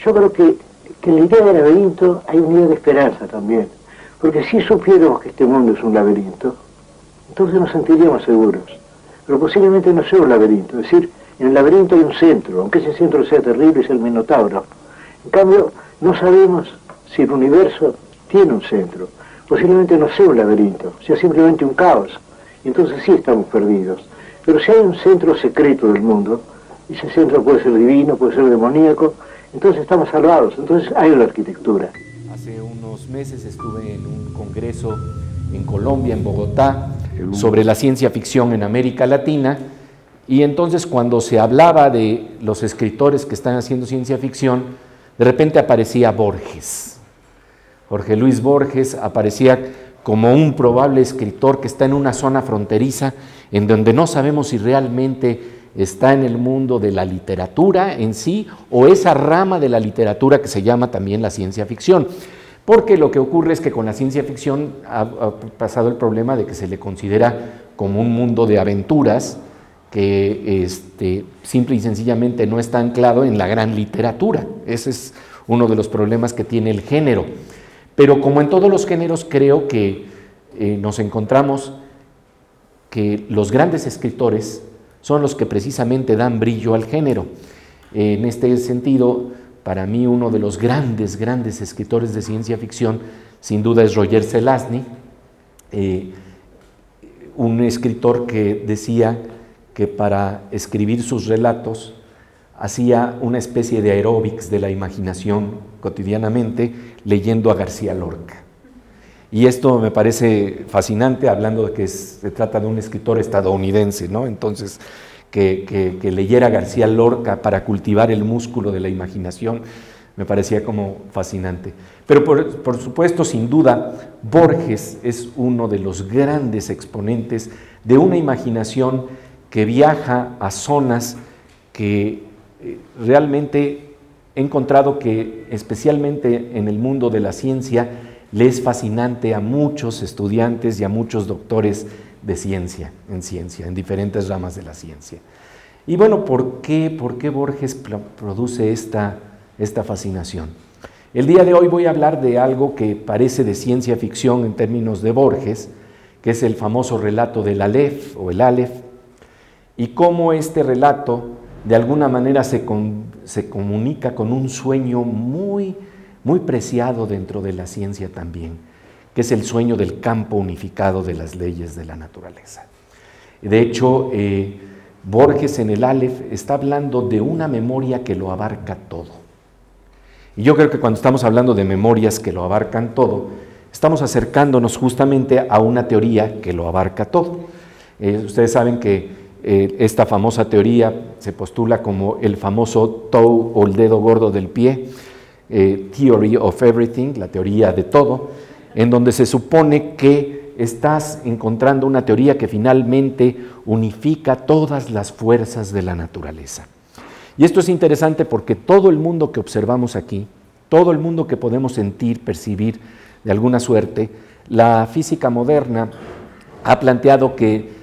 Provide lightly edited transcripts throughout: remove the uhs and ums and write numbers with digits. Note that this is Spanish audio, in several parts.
Yo creo que en la idea del laberinto hay una idea de esperanza también, porque si supiéramos que este mundo es un laberinto, entonces nos sentiríamos seguros, pero posiblemente no sea un laberinto, es decir, en el laberinto hay un centro, aunque ese centro sea terrible, es el Minotauro. En cambio, no sabemos si el universo tiene un centro, posiblemente no sea un laberinto, sea simplemente un caos, y entonces sí estamos perdidos. Pero si hay un centro secreto del mundo, ese centro puede ser divino, puede ser demoníaco, entonces estamos salvados, entonces hay una arquitectura. Hace unos meses estuve en un congreso en Colombia, en Bogotá, sobre la ciencia ficción en América Latina, y entonces cuando se hablaba de los escritores que están haciendo ciencia ficción, de repente aparecía Borges. Jorge Luis Borges aparecía como un probable escritor que está en una zona fronteriza en donde no sabemos si realmente está en el mundo de la literatura en sí o esa rama de la literatura que se llama también la ciencia ficción. Porque lo que ocurre es que con la ciencia ficción ha pasado el problema de que se le considera como un mundo de aventuras que simple y sencillamente no está anclado en la gran literatura. Ese es uno de los problemas que tiene el género. Pero como en todos los géneros, creo que nos encontramos que los grandes escritores son los que precisamente dan brillo al género. En este sentido, para mí uno de los grandes escritores de ciencia ficción, sin duda es Roger Zelazny, un escritor que decía que para escribir sus relatos hacía una especie de aeróbics de la imaginación cotidianamente leyendo a García Lorca. Y esto me parece fascinante, hablando de que se trata de un escritor estadounidense, ¿no? Entonces, que leyera a García Lorca para cultivar el músculo de la imaginación, me parecía como fascinante. Pero por supuesto, sin duda, Borges es uno de los grandes exponentes de una imaginación que viaja a zonas que realmente he encontrado que, especialmente en el mundo de la ciencia, le es fascinante a muchos estudiantes y a muchos doctores de ciencia, en diferentes ramas de la ciencia. Y bueno, ¿por qué Borges produce esta fascinación? El día de hoy voy a hablar de algo que parece de ciencia ficción en términos de Borges, que es el famoso relato del Aleph o el Aleph, y cómo este relato de alguna manera se comunica con un sueño muy preciado dentro de la ciencia también, que es el sueño del campo unificado de las leyes de la naturaleza. De hecho, Borges en el Aleph está hablando de una memoria que lo abarca todo. Y yo creo que cuando estamos hablando de memorias que lo abarcan todo, estamos acercándonos justamente a una teoría que lo abarca todo. Ustedes saben que esta famosa teoría se postula como el famoso toe o el dedo gordo del pie, Theory of Everything, la teoría de todo, en donde se supone que estás encontrando una teoría que finalmente unifica todas las fuerzas de la naturaleza. Y esto es interesante porque todo el mundo que observamos aquí, todo el mundo que podemos sentir, percibir de alguna suerte, la física moderna ha planteado que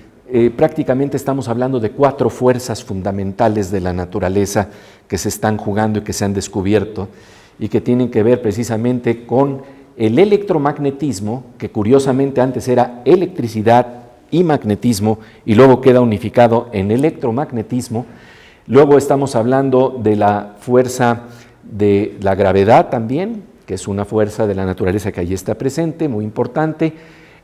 prácticamente estamos hablando de 4 fuerzas fundamentales de la naturaleza que se están jugando y que se han descubierto y que tienen que ver precisamente con el electromagnetismo, que curiosamente antes era electricidad y magnetismo y luego queda unificado en electromagnetismo. Luego estamos hablando de la fuerza de la gravedad también, que es una fuerza de la naturaleza que allí está presente, muy importante.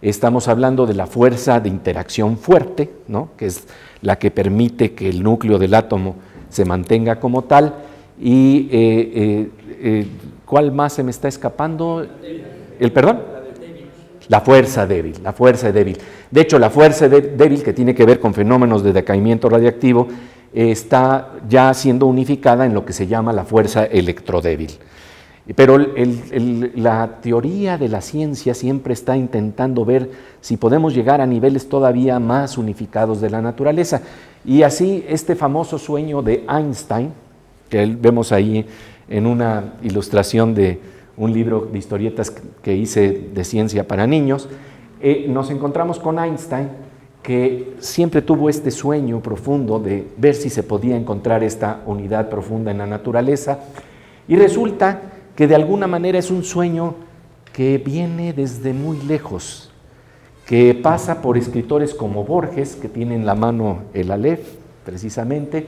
Estamos hablando de la fuerza de interacción fuerte, ¿no? Que es la que permite que el núcleo del átomo se mantenga como tal. Y ¿cuál más se me está escapando? ¿El perdón? La fuerza débil, la fuerza débil. De hecho, la fuerza débil, que tiene que ver con fenómenos de decaimiento radiactivo, está ya siendo unificada en lo que se llama la fuerza electrodébil. Pero la teoría de la ciencia siempre está intentando ver si podemos llegar a niveles todavía más unificados de la naturaleza. Y así este famoso sueño de Einstein, que vemos ahí en una ilustración de un libro de historietas que hice de ciencia para niños, nos encontramos con Einstein, que siempre tuvo este sueño profundo de ver si se podía encontrar esta unidad profunda en la naturaleza. Y resulta que de alguna manera es un sueño que viene desde muy lejos, que pasa por escritores como Borges, que tiene en la mano el Aleph, precisamente,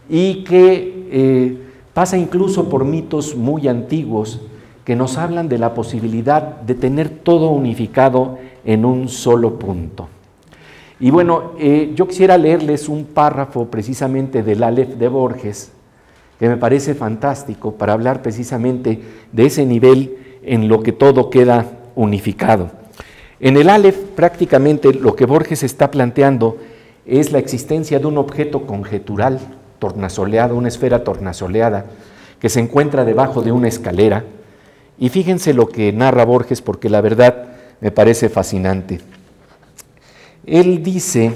y que pasa incluso por mitos muy antiguos que nos hablan de la posibilidad de tener todo unificado en un solo punto. Y bueno, yo quisiera leerles un párrafo precisamente del Aleph de Borges, que me parece fantástico para hablar precisamente de ese nivel en lo que todo queda unificado. En el Aleph prácticamente lo que Borges está planteando es la existencia de un objeto conjetural tornasoleado, una esfera tornasoleada que se encuentra debajo de una escalera, y fíjense lo que narra Borges porque la verdad me parece fascinante. Él dice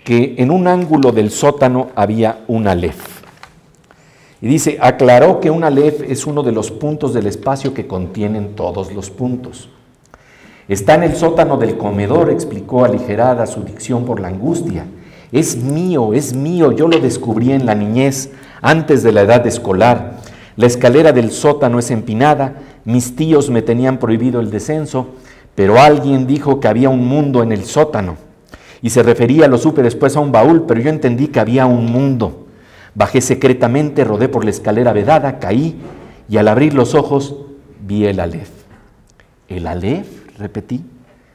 que en un ángulo del sótano había un Aleph. Y dice, aclaró que un Aleph es uno de los puntos del espacio que contienen todos los puntos. Está en el sótano del comedor, explicó aligerada su dicción por la angustia. Es mío, yo lo descubrí en la niñez, antes de la edad escolar. La escalera del sótano es empinada, mis tíos me tenían prohibido el descenso, pero alguien dijo que había un mundo en el sótano. Y se refería, lo supe después, a un baúl, pero yo entendí que había un mundo. Bajé secretamente, rodé por la escalera vedada, caí, y al abrir los ojos vi el Aleph. ¿El Aleph? Repetí.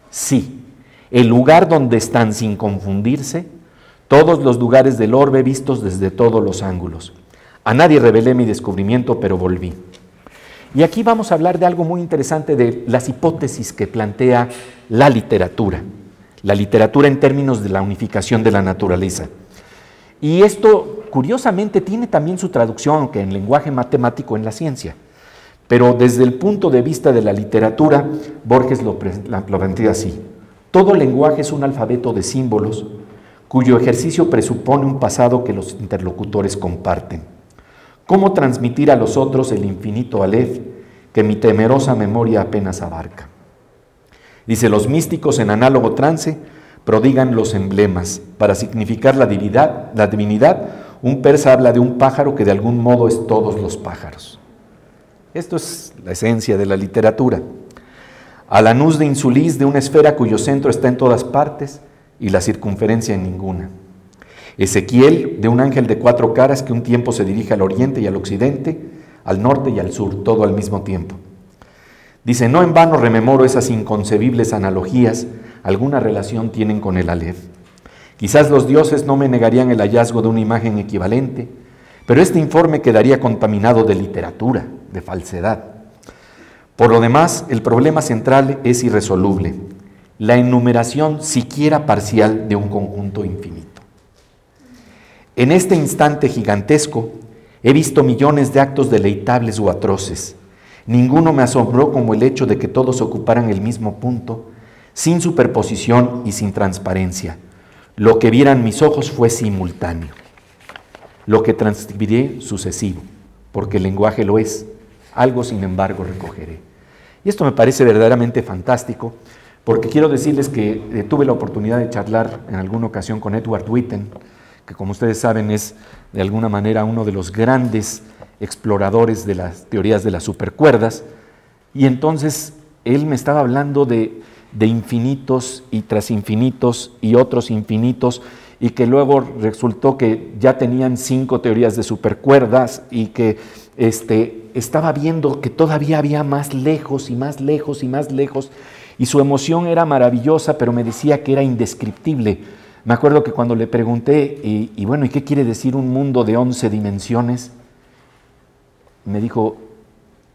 Sí, el lugar donde están, sin confundirse, todos los lugares del orbe vistos desde todos los ángulos. A nadie revelé mi descubrimiento, pero volví. Y aquí vamos a hablar de algo muy interesante, de las hipótesis que plantea la literatura en términos de la unificación de la naturaleza. Y esto, curiosamente, tiene también su traducción, aunque en lenguaje matemático, en la ciencia. Pero desde el punto de vista de la literatura, Borges lo plantea así. Todo lenguaje es un alfabeto de símbolos, cuyo ejercicio presupone un pasado que los interlocutores comparten. ¿Cómo transmitir a los otros el infinito Aleph que mi temerosa memoria apenas abarca? Dice, los místicos en análogo trance prodigan los emblemas. Para significar la divinidad, un persa habla de un pájaro que de algún modo es todos los pájaros. Esto es la esencia de la literatura. Alanús de Insulís, de una esfera cuyo centro está en todas partes y la circunferencia en ninguna. Ezequiel, de un ángel de 4 caras que un tiempo se dirige al oriente y al occidente, al norte y al sur, todo al mismo tiempo. Dice, no en vano rememoro esas inconcebibles analogías, alguna relación tienen con el Aleph. Quizás los dioses no me negarían el hallazgo de una imagen equivalente, pero este informe quedaría contaminado de literatura, de falsedad. Por lo demás, el problema central es irresoluble, la enumeración siquiera parcial de un conjunto infinito. En este instante gigantesco, he visto millones de actos deleitables o atroces. Ninguno me asombró como el hecho de que todos ocuparan el mismo punto, sin superposición y sin transparencia. Lo que vieran mis ojos fue simultáneo. Lo que transcribiré sucesivo, porque el lenguaje lo es. Algo, sin embargo, recogeré. Y esto me parece verdaderamente fantástico, porque quiero decirles que tuve la oportunidad de charlar en alguna ocasión con Edward Witten, que como ustedes saben es de alguna manera uno de los grandes exploradores de las teorías de las supercuerdas, y entonces él me estaba hablando de infinitos y tras infinitos y otros infinitos, y que luego resultó que ya tenían 5 teorías de supercuerdas y que estaba viendo que todavía había más lejos y más lejos y más lejos, y su emoción era maravillosa, pero me decía que era indescriptible. Me acuerdo que cuando le pregunté, y bueno, ¿y qué quiere decir un mundo de 11 dimensiones? Me dijo,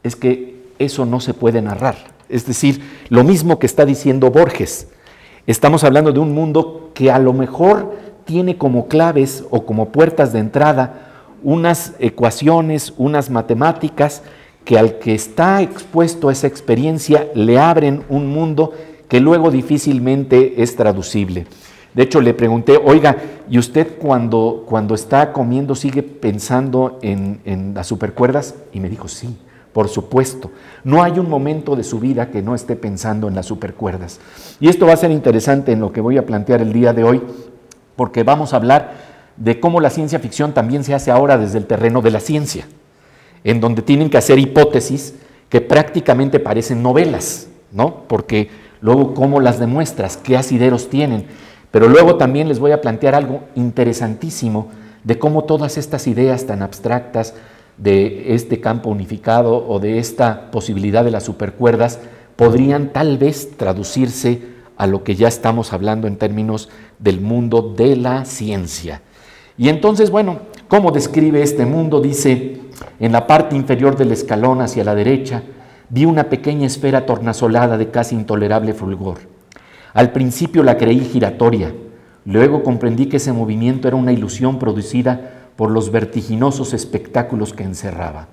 es que eso no se puede narrar. Es decir, lo mismo que está diciendo Borges. Estamos hablando de un mundo que a lo mejor tiene como claves o como puertas de entrada unas ecuaciones, unas matemáticas que al que está expuesto a esa experiencia le abren un mundo que luego difícilmente es traducible. De hecho, le pregunté, oiga, ¿y usted cuando está comiendo sigue pensando en las supercuerdas? Y me dijo, sí, por supuesto. No hay un momento de su vida que no esté pensando en las supercuerdas. Y esto va a ser interesante en lo que voy a plantear el día de hoy, porque vamos a hablar de cómo la ciencia ficción también se hace ahora desde el terreno de la ciencia. en donde tienen que hacer hipótesis que prácticamente parecen novelas, ¿no? Porque luego, ¿cómo las demuestras? ¿Qué asideros tienen? Pero luego también les voy a plantear algo interesantísimo de cómo todas estas ideas tan abstractas de este campo unificado o de esta posibilidad de las supercuerdas podrían tal vez traducirse a lo que ya estamos hablando en términos del mundo de la ciencia. Y entonces, bueno, ¿cómo describe este mundo? Dice, en la parte inferior del escalón hacia la derecha, vi una pequeña esfera tornasolada de casi intolerable fulgor. Al principio la creí giratoria, luego comprendí que ese movimiento era una ilusión producida por los vertiginosos espectáculos que encerraba.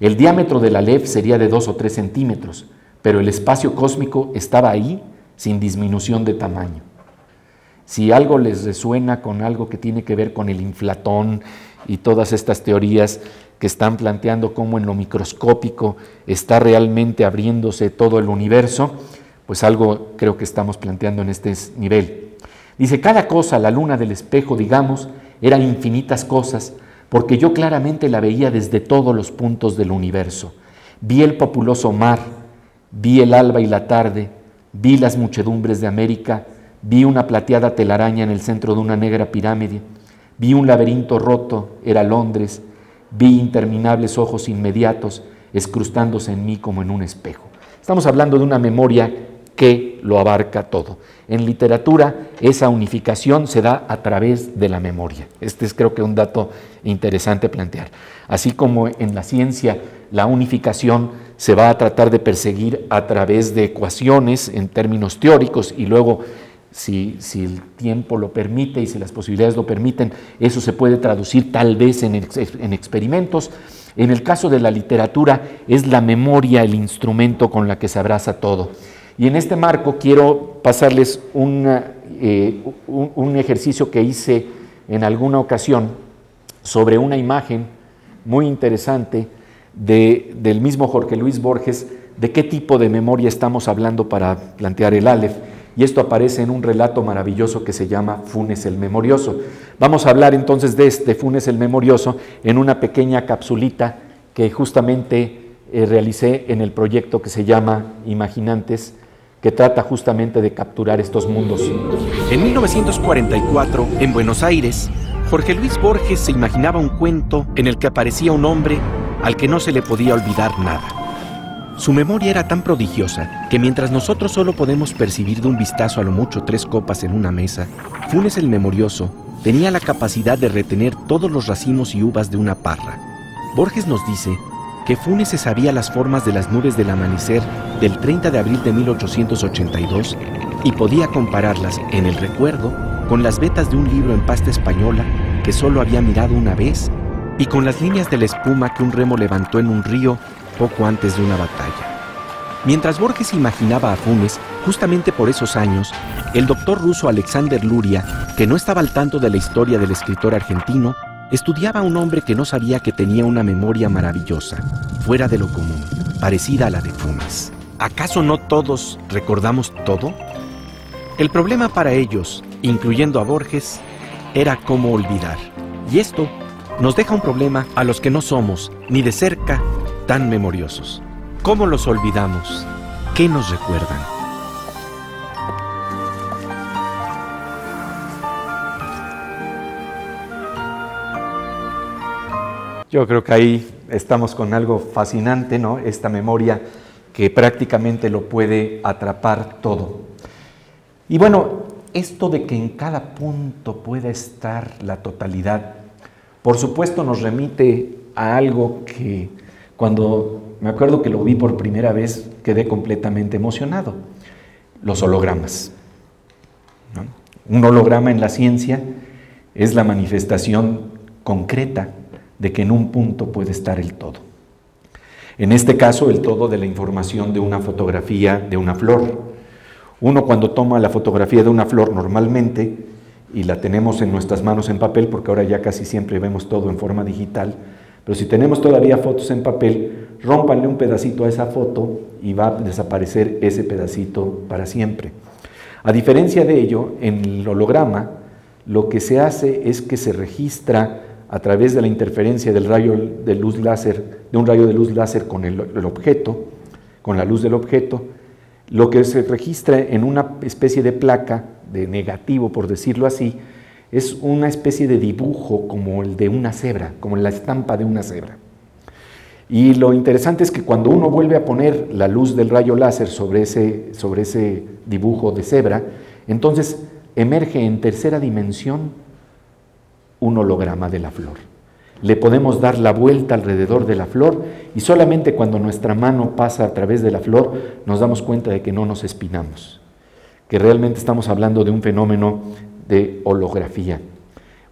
El diámetro del Aleph sería de 2 o 3 centímetros, pero el espacio cósmico estaba ahí sin disminución de tamaño. Si algo les resuena con algo que tiene que ver con el inflatón y todas estas teorías que están planteando cómo en lo microscópico está realmente abriéndose todo el universo, pues algo creo que estamos planteando en este nivel. Dice, cada cosa, la luna del espejo, digamos, eran infinitas cosas, porque yo claramente la veía desde todos los puntos del universo. Vi el populoso mar, vi el alba y la tarde, vi las muchedumbres de América, vi una plateada telaraña en el centro de una negra pirámide, vi un laberinto roto, era Londres, vi interminables ojos inmediatos escrustándose en mí como en un espejo. Estamos hablando de una memoria que lo abarca todo. En literatura, esa unificación se da a través de la memoria. Este es, creo que, un dato interesante plantear. Así como en la ciencia, la unificación se va a tratar de perseguir a través de ecuaciones en términos teóricos y luego, si el tiempo lo permite y si las posibilidades lo permiten, eso se puede traducir tal vez en experimentos. En el caso de la literatura, es la memoria el instrumento con la que se abraza todo. Y en este marco quiero pasarles un ejercicio que hice en alguna ocasión sobre una imagen muy interesante del mismo Jorge Luis Borges, de qué tipo de memoria estamos hablando para plantear el Aleph. Y esto aparece en un relato maravilloso que se llama Funes el Memorioso. Vamos a hablar entonces de Funes el Memorioso en una pequeña capsulita que justamente realicé en el proyecto que se llama Imaginantes, que trata justamente de capturar estos mundos. En 1944, en Buenos Aires, Jorge Luis Borges se imaginaba un cuento en el que aparecía un hombre al que no se le podía olvidar nada. Su memoria era tan prodigiosa que mientras nosotros solo podemos percibir de un vistazo a lo mucho 3 copas en una mesa, Funes el Memorioso tenía la capacidad de retener todos los racimos y uvas de una parra. Borges nos dice que Funes se sabía las formas de las nubes del amanecer del 30 de abril de 1882 y podía compararlas en el recuerdo con las vetas de un libro en pasta española que solo había mirado una vez y con las líneas de la espuma que un remo levantó en un río poco antes de una batalla. Mientras Borges imaginaba a Funes, justamente por esos años, el doctor ruso Alexander Luria, que no estaba al tanto de la historia del escritor argentino, estudiaba a un hombre que no sabía que tenía una memoria maravillosa, fuera de lo común, parecida a la de Funes. ¿Acaso no todos recordamos todo? El problema para ellos, incluyendo a Borges, era cómo olvidar. Y esto nos deja un problema a los que no somos, ni de cerca, tan memoriosos. ¿Cómo los olvidamos? ¿Qué nos recuerdan? Yo creo que ahí estamos con algo fascinante, ¿no? Esta memoria que prácticamente lo puede atrapar todo. Y bueno, esto de que en cada punto pueda estar la totalidad, por supuesto nos remite a algo que cuando me acuerdo que lo vi por primera vez quedé completamente emocionado: los hologramas, ¿no? Un holograma en la ciencia es la manifestación concreta de que en un punto puede estar el todo. En este caso, el todo de la información de una fotografía de una flor. Uno, cuando toma la fotografía de una flor normalmente, y la tenemos en nuestras manos en papel, porque ahora ya casi siempre vemos todo en forma digital, pero si tenemos todavía fotos en papel, rómpanle un pedacito a esa foto y va a desaparecer ese pedacito para siempre. A diferencia de ello, en el holograma, lo que se hace es que se registra a través de la interferencia del rayo de luz láser, de un rayo de luz láser con el objeto, con la luz del objeto, lo que se registra en una especie de placa, de negativo por decirlo así, es una especie de dibujo como el de una cebra, como la estampa de una cebra. Y lo interesante es que cuando uno vuelve a poner la luz del rayo láser sobre ese dibujo de cebra, entonces emerge en tercera dimensión un holograma de la flor. Le podemos dar la vuelta alrededor de la flor y solamente cuando nuestra mano pasa a través de la flor nos damos cuenta de que no nos espinamos, que realmente estamos hablando de un fenómeno de holografía,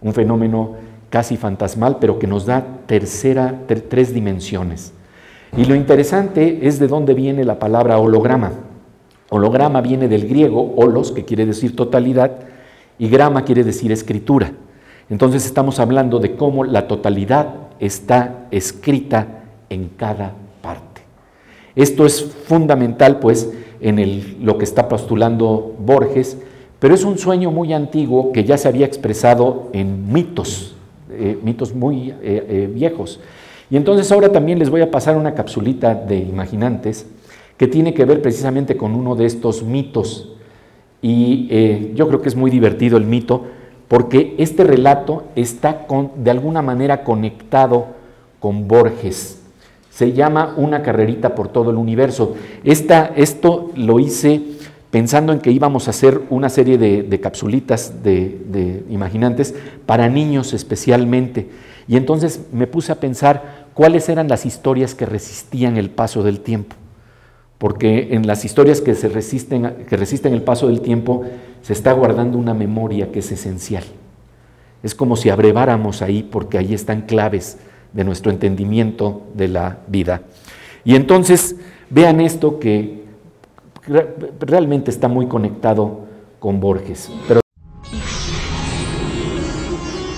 un fenómeno casi fantasmal, pero que nos da tres dimensiones. Y lo interesante es de dónde viene la palabra holograma. Holograma viene del griego, holos, que quiere decir totalidad, y grama quiere decir escritura. Entonces estamos hablando de cómo la totalidad está escrita en cada parte. Esto es fundamental, pues, en lo que está postulando Borges, pero es un sueño muy antiguo que ya se había expresado en mitos muy viejos. Y entonces ahora también les voy a pasar una capsulita de Imaginantes que tiene que ver precisamente con uno de estos mitos. Y yo creo que es muy divertido el mito, porque este relato está de alguna manera conectado con Borges. Se llama Una carrerita por todo el universo. Esto lo hice pensando en que íbamos a hacer una serie de capsulitas de Imaginantes para niños especialmente. Y entonces me puse a pensar cuáles eran las historias que resistían el paso del tiempo. Porque en las historias que resisten el paso del tiempo se está guardando una memoria que es esencial. Es como si abreváramos ahí, porque ahí están claves de nuestro entendimiento de la vida. Y entonces vean esto que realmente está muy conectado con Borges.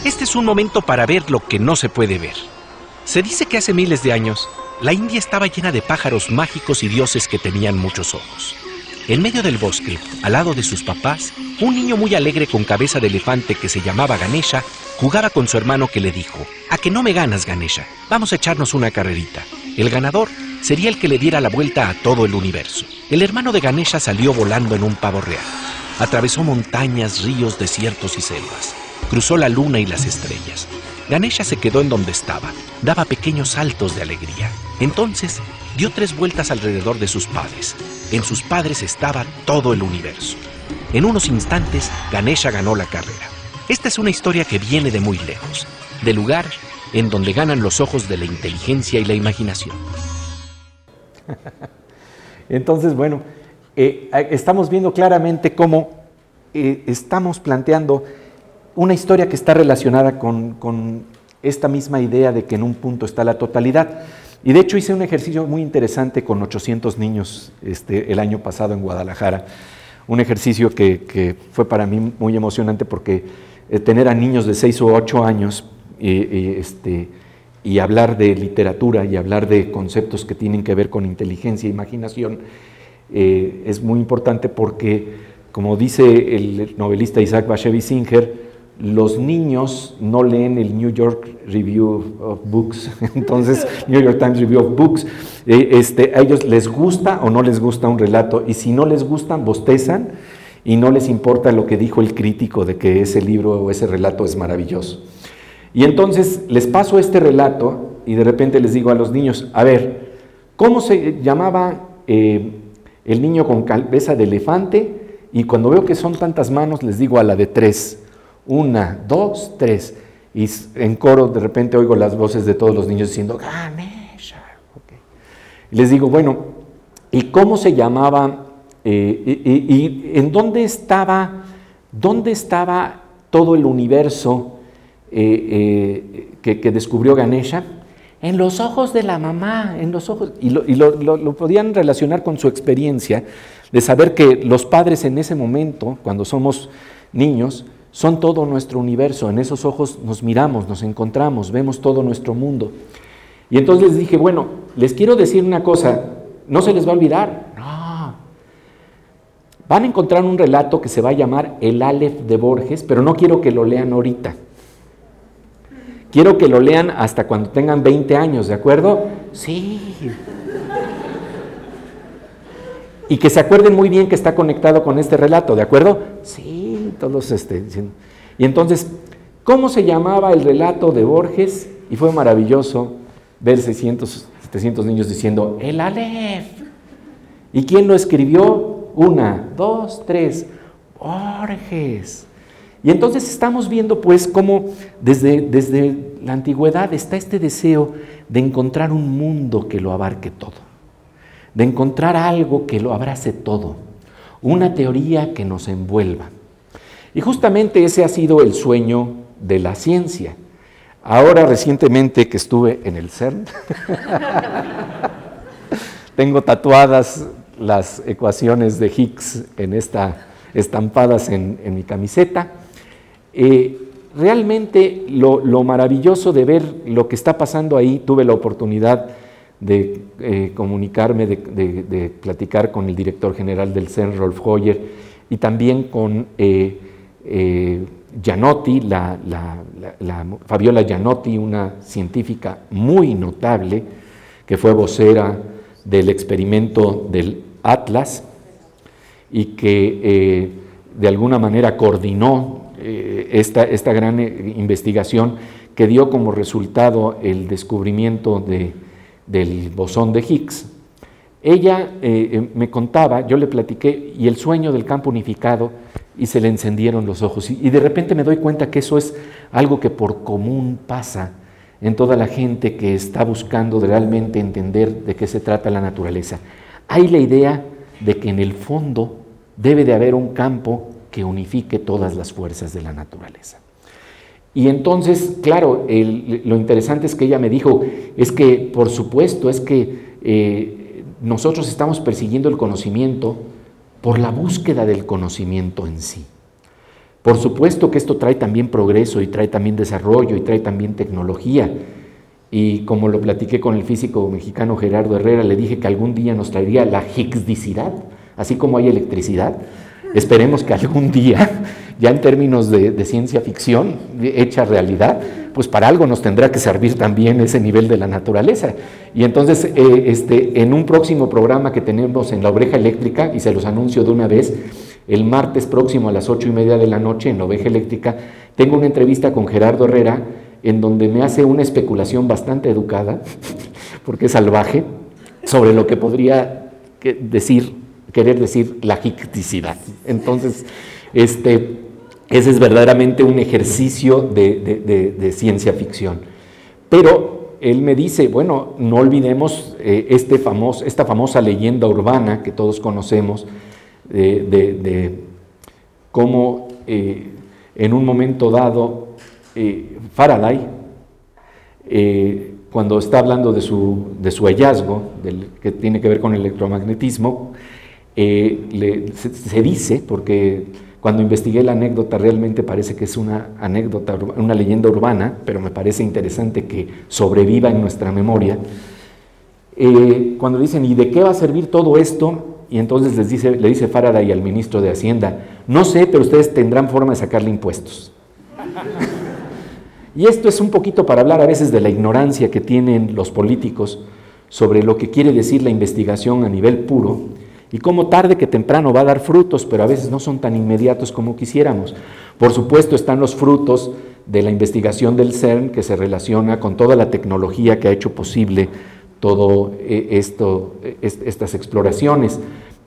Este es un momento para ver lo que no se puede ver. Se dice que hace miles de años, la India estaba llena de pájaros mágicos y dioses que tenían muchos ojos. En medio del bosque, al lado de sus papás, un niño muy alegre con cabeza de elefante que se llamaba Ganesha jugaba con su hermano, que le dijo: «¿A que no me ganas, Ganesha? Vamos a echarnos una carrerita». El ganador sería el que le diera la vuelta a todo el universo. El hermano de Ganesha salió volando en un pavo real. Atravesó montañas, ríos, desiertos y selvas. Cruzó la luna y las estrellas. Ganesha se quedó en donde estaba. Daba pequeños saltos de alegría. Entonces dio 3 vueltas alrededor de sus padres. En sus padres estaba todo el universo. En unos instantes, Ganesha ganó la carrera. Esta es una historia que viene de muy lejos, del lugar en donde ganan los ojos de la inteligencia y la imaginación. Entonces, bueno, estamos viendo claramente cómo estamos planteando una historia que está relacionada con esta misma idea de que en un punto está la totalidad. Y de hecho hice un ejercicio muy interesante con 800 niños el año pasado en Guadalajara. Un ejercicio que fue para mí muy emocionante, porque tener a niños de 6 o 8 años y hablar de literatura y hablar de conceptos que tienen que ver con inteligencia e imaginación es muy importante, porque, como dice el novelista Isaac Bashevis Singer, los niños no leen el New York Review of Books, entonces New York Times Review of Books, a ellos les gusta o no les gusta un relato, y si no les gustan, bostezan y no les importa lo que dijo el crítico de que ese libro o ese relato es maravilloso. Y entonces les paso este relato y de repente les digo a los niños: a ver, ¿cómo se llamaba el niño con cabeza de elefante? Y cuando veo que son tantas manos, les digo a la de 3. 1, 2, 3. Y en coro de repente oigo las voces de todos los niños diciendo: Ganesha. Okay. Y les digo: bueno, ¿y cómo se llamaba? ¿Y en dónde estaba todo el universo que descubrió Ganesha? En los ojos de la mamá, en los ojos. Y lo podían relacionar con su experiencia de saber que los padres en ese momento, cuando somos niños, son todo nuestro universo. En esos ojos nos miramos, nos encontramos, vemos todo nuestro mundo. Y entonces les dije: bueno, les quiero decir una cosa, no se les va a olvidar. No. Van a encontrar un relato que se va a llamar El Aleph de Borges, pero no quiero que lo lean ahorita. Quiero que lo lean hasta cuando tengan 20 años, ¿de acuerdo? Sí. Y que se acuerden muy bien que está conectado con este relato, ¿de acuerdo? Sí, todos Y entonces, ¿cómo se llamaba el relato de Borges? Y fue maravilloso ver 600, 700 niños diciendo, el Aleph. ¿Y quién lo escribió? 1, 2, 3, Borges. Y entonces estamos viendo pues cómo desde la antigüedad está este deseo de encontrar un mundo que lo abarque todo, de encontrar algo que lo abrace todo, una teoría que nos envuelva. Y justamente ese ha sido el sueño de la ciencia. Ahora recientemente que estuve en el CERN, tengo tatuadas las ecuaciones de Higgs estampadas en mi camiseta. Realmente lo maravilloso de ver lo que está pasando ahí, tuve la oportunidad de comunicarme, de platicar con el director general del CERN, Rolf Hoyer, y también con Gianotti, Fabiola Gianotti, una científica muy notable, que fue vocera del experimento del Atlas y que de alguna manera coordinó esta gran investigación que dio como resultado el descubrimiento del bosón de Higgs. Ella me contaba, yo le platiqué, y el sueño del campo unificado, y se le encendieron los ojos. Y de repente me doy cuenta que eso es algo que por común pasa en toda la gente que está buscando realmente entender de qué se trata la naturaleza. Hay la idea de que en el fondo debe de haber un campo que unifique todas las fuerzas de la naturaleza. Y entonces, claro, lo interesante es que ella me dijo, es que, por supuesto, es que nosotros estamos persiguiendo el conocimiento por la búsqueda del conocimiento en sí. Por supuesto que esto trae también progreso y trae también desarrollo y trae también tecnología. Y como lo platiqué con el físico mexicano Gerardo Herrera, le dije que algún día nos traería la Higgsdicidad, así como hay electricidad. Esperemos que algún día, ya en términos de ciencia ficción hecha realidad, pues para algo nos tendrá que servir también ese nivel de la naturaleza. Y entonces, en un próximo programa que tenemos en La Oveja Eléctrica, y se los anuncio de una vez, el martes próximo a las 8:30 de la noche en La Oveja Eléctrica, tengo una entrevista con Gerardo Herrera, en donde me hace una especulación bastante educada, porque es salvaje, sobre lo que podría querer decir la Higgsdicidad. Entonces, ese es verdaderamente un ejercicio de ciencia ficción. Pero él me dice, bueno, no olvidemos esta famosa leyenda urbana que todos conocemos, de cómo en un momento dado Faraday, cuando está hablando de su hallazgo, que tiene que ver con el electromagnetismo, se dice, porque cuando investigué la anécdota realmente parece que es una anécdota, una leyenda urbana, pero me parece interesante que sobreviva en nuestra memoria, cuando dicen, ¿y de qué va a servir todo esto? Y entonces le dice Faraday al ministro de Hacienda, no sé, pero ustedes tendrán forma de sacarle impuestos. Y esto es un poquito para hablar a veces de la ignorancia que tienen los políticos sobre lo que quiere decir la investigación a nivel puro, y cómo tarde que temprano va a dar frutos, pero a veces no son tan inmediatos como quisiéramos. Por supuesto están los frutos de la investigación del CERN, que se relaciona con toda la tecnología que ha hecho posible todo estas exploraciones,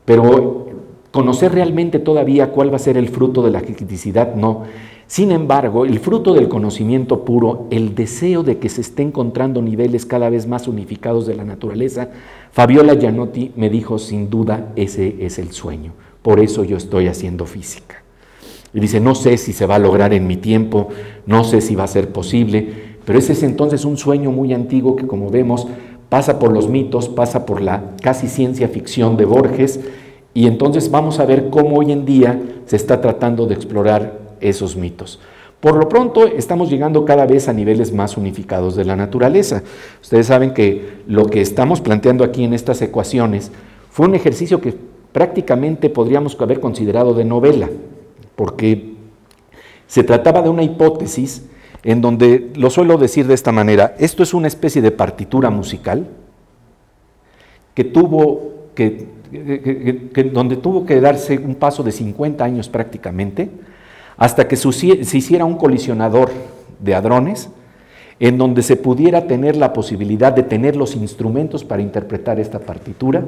pero conocer realmente todavía cuál va a ser el fruto de la Higgsdicidad, no. Sin embargo, el fruto del conocimiento puro, el deseo de que se esté encontrando niveles cada vez más unificados de la naturaleza, Fabiola Gianotti me dijo, sin duda, ese es el sueño. Por eso yo estoy haciendo física. Y dice, no sé si se va a lograr en mi tiempo, no sé si va a ser posible, pero ese es entonces un sueño muy antiguo que, como vemos, pasa por los mitos, pasa por la casi ciencia ficción de Borges, y entonces vamos a ver cómo hoy en día se está tratando de explorar esos mitos. Por lo pronto estamos llegando cada vez a niveles más unificados de la naturaleza. Ustedes saben que lo que estamos planteando aquí en estas ecuaciones fue un ejercicio que prácticamente podríamos haber considerado de novela, porque se trataba de una hipótesis en donde lo suelo decir de esta manera: esto es una especie de partitura musical donde tuvo que darse un paso de 50 años prácticamente, hasta que se hiciera un colisionador de hadrones, en donde se pudiera tener la posibilidad de tener los instrumentos para interpretar esta partitura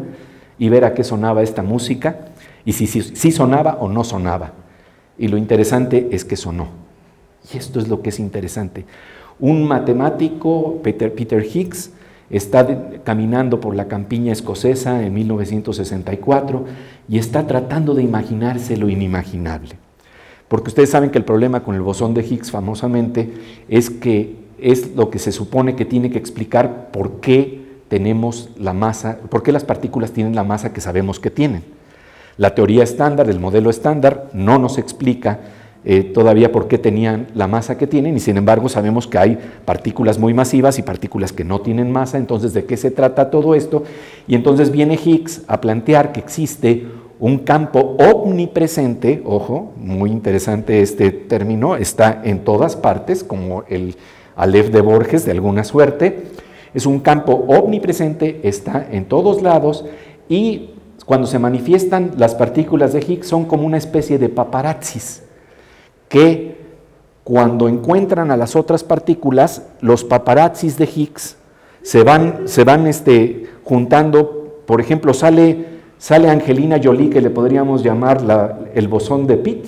y ver a qué sonaba esta música, y si sonaba o no sonaba. Y lo interesante es que sonó. Y esto es lo que es interesante. Un matemático, Peter Higgs, está caminando por la campiña escocesa en 1964 y está tratando de imaginarse lo inimaginable. Porque ustedes saben que el problema con el bosón de Higgs, famosamente, es que es lo que se supone que tiene que explicar por qué tenemos la masa, por qué las partículas tienen la masa que sabemos que tienen. La teoría estándar, el modelo estándar, no nos explica todavía por qué tenían la masa que tienen, y sin embargo sabemos que hay partículas muy masivas y partículas que no tienen masa. Entonces, ¿de qué se trata todo esto? Y entonces viene Higgs a plantear que existe un campo omnipresente, ojo, muy interesante este término, está en todas partes, como el Aleph de Borges de alguna suerte. Es un campo omnipresente, está en todos lados, y cuando se manifiestan las partículas de Higgs son como una especie de paparazzis, que cuando encuentran a las otras partículas, los paparazzis de Higgs se van juntando. Por ejemplo, sale Angelina Jolie, que le podríamos llamar el bosón de Pitt.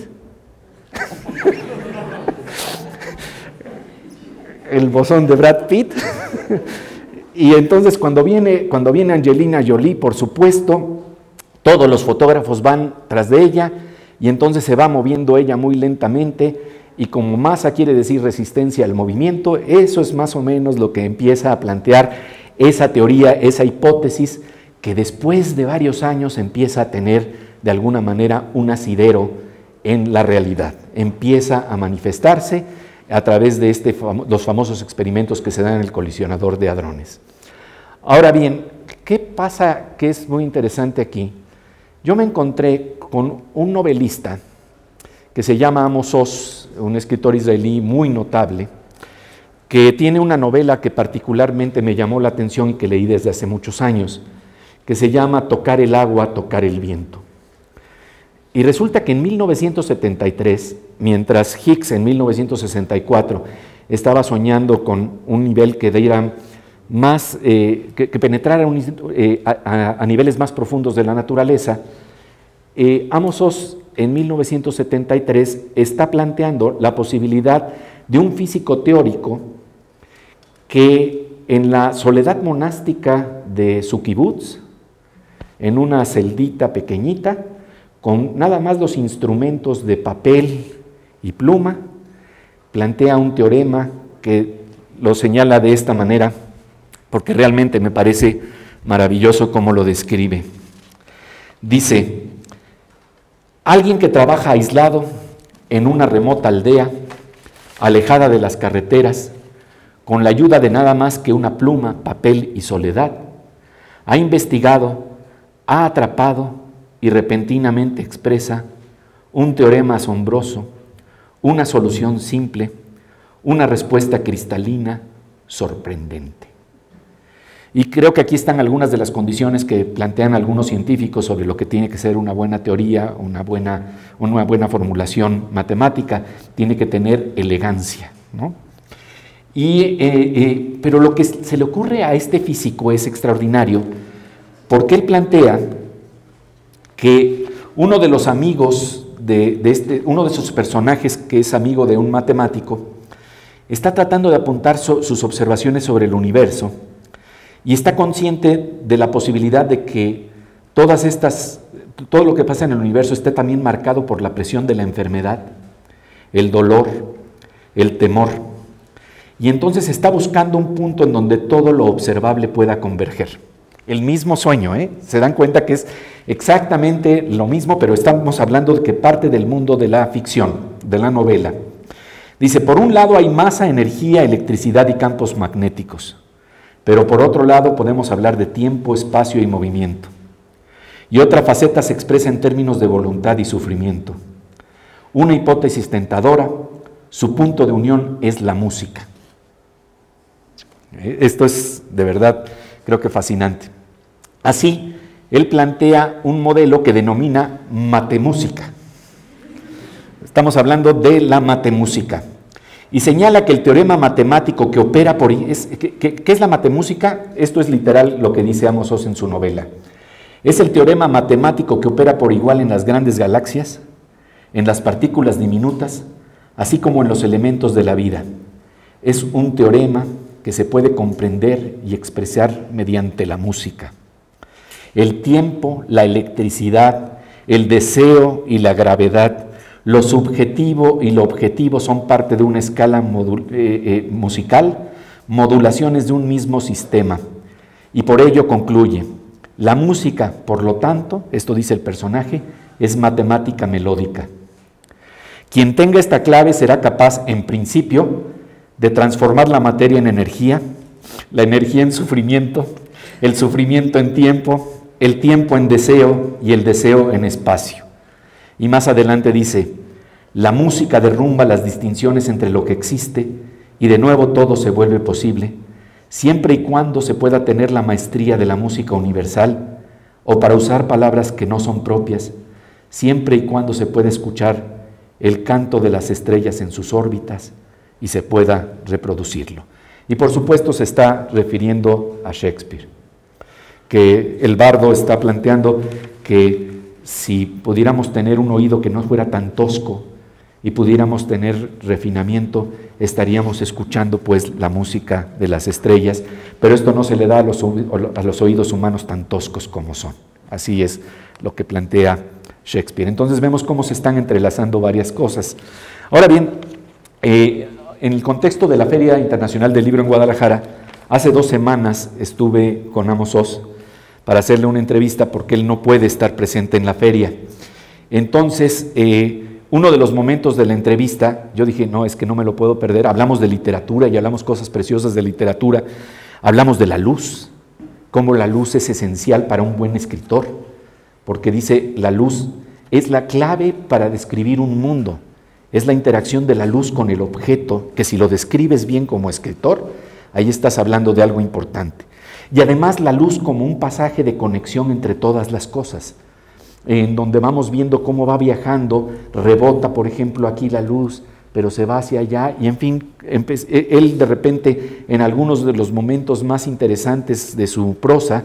El bosón de Brad Pitt. Y entonces cuando viene Angelina Jolie, por supuesto, todos los fotógrafos van tras de ella, y entonces se va moviendo ella muy lentamente, y como masa quiere decir resistencia al movimiento, eso es más o menos lo que empieza a plantear esa teoría, esa hipótesis, que después de varios años empieza a tener de alguna manera un asidero en la realidad, empieza a manifestarse a través de los famosos experimentos que se dan en el colisionador de hadrones. Ahora bien, ¿qué pasa que es muy interesante aquí? Yo me encontré con un novelista que se llama Amos Oz, un escritor israelí muy notable, que tiene una novela que particularmente me llamó la atención y que leí desde hace muchos años, que se llama Tocar el agua, tocar el viento. Y resulta que en 1973, mientras Higgs en 1964 estaba soñando con un nivel que diera más, que penetrara a niveles más profundos de la naturaleza, Amos Oz en 1973 está planteando la posibilidad de un físico teórico que en la soledad monástica de su kibutz, en una celdita pequeñita, con nada más los instrumentos de papel y pluma, plantea un teorema que lo señala de esta manera, porque realmente me parece maravilloso cómo lo describe. Dice: alguien que trabaja aislado en una remota aldea, alejada de las carreteras, con la ayuda de nada más que una pluma, papel y soledad, ha investigado, ha atrapado y repentinamente expresa un teorema asombroso, una solución simple, una respuesta cristalina, sorprendente. Y creo que aquí están algunas de las condiciones que plantean algunos científicos sobre lo que tiene que ser una buena teoría, una buena formulación matemática. Tiene que tener elegancia, ¿no? Pero lo que se le ocurre a este físico es extraordinario, porque él plantea que uno de los amigos uno de esos personajes que es amigo de un matemático, está tratando de apuntar sus observaciones sobre el universo, y está consciente de la posibilidad de que todo lo que pasa en el universo esté también marcado por la presión de la enfermedad, el dolor, el temor. Y entonces está buscando un punto en donde todo lo observable pueda converger. El mismo sueño, se dan cuenta que es exactamente lo mismo, pero estamos hablando de que parte del mundo de la ficción, de la novela. Dice: por un lado hay masa, energía, electricidad y campos magnéticos. Pero por otro lado podemos hablar de tiempo, espacio y movimiento. Y otra faceta se expresa en términos de voluntad y sufrimiento. Una hipótesis tentadora, Su punto de unión es la música. Esto es, de verdad, creo que fascinante. Así, él plantea un modelo que denomina matemúsica. Estamos hablando de la matemúsica. Y señala que el teorema matemático que opera por... ¿Qué es la matemúsica? Esto es literal lo que dice Amos Oz en su novela. Es el teorema matemático que opera por igual en las grandes galaxias, en las partículas diminutas, así como en los elementos de la vida. Es un teorema que se puede comprender y expresar mediante la música. El tiempo, la electricidad, el deseo y la gravedad, lo subjetivo y lo objetivo son parte de una escala musical, modulaciones de un mismo sistema. Y por ello concluye, la música, por lo tanto, esto dice el personaje, es matemática melódica. Quien tenga esta clave será capaz, en principio, de transformar la materia en energía, la energía en sufrimiento, el sufrimiento en tiempo, el tiempo en deseo y el deseo en espacio. Y más adelante dice, la música derrumba las distinciones entre lo que existe y de nuevo todo se vuelve posible, siempre y cuando se pueda tener la maestría de la música universal, o para usar palabras que no son propias, siempre y cuando se pueda escuchar el canto de las estrellas en sus órbitas y se pueda reproducirlo. Y por supuesto se está refiriendo a Shakespeare, que el bardo está planteando que si pudiéramos tener un oído que no fuera tan tosco y pudiéramos tener refinamiento, estaríamos escuchando pues la música de las estrellas, pero esto no se le da a los oídos humanos tan toscos como son. Así es lo que plantea Shakespeare. Entonces vemos cómo se están entrelazando varias cosas. Ahora bien, en el contexto de la Feria Internacional del Libro en Guadalajara, hace 2 semanas estuve con Amos Oz para hacerle una entrevista porque él no puede estar presente en la feria. Entonces, uno de los momentos de la entrevista, yo dije, no, es que no me lo puedo perder. Hablamos de literatura y hablamos cosas preciosas de literatura. Hablamos de la luz, cómo la luz es esencial para un buen escritor, porque dice, la luz es la clave para describir un mundo. Es la interacción de la luz con el objeto, que si lo describes bien como escritor, ahí estás hablando de algo importante. Y además la luz como un pasaje de conexión entre todas las cosas, en donde vamos viendo cómo va viajando, rebota, por ejemplo, aquí la luz, pero se va hacia allá, y en fin, él de repente, en algunos de los momentos más interesantes de su prosa,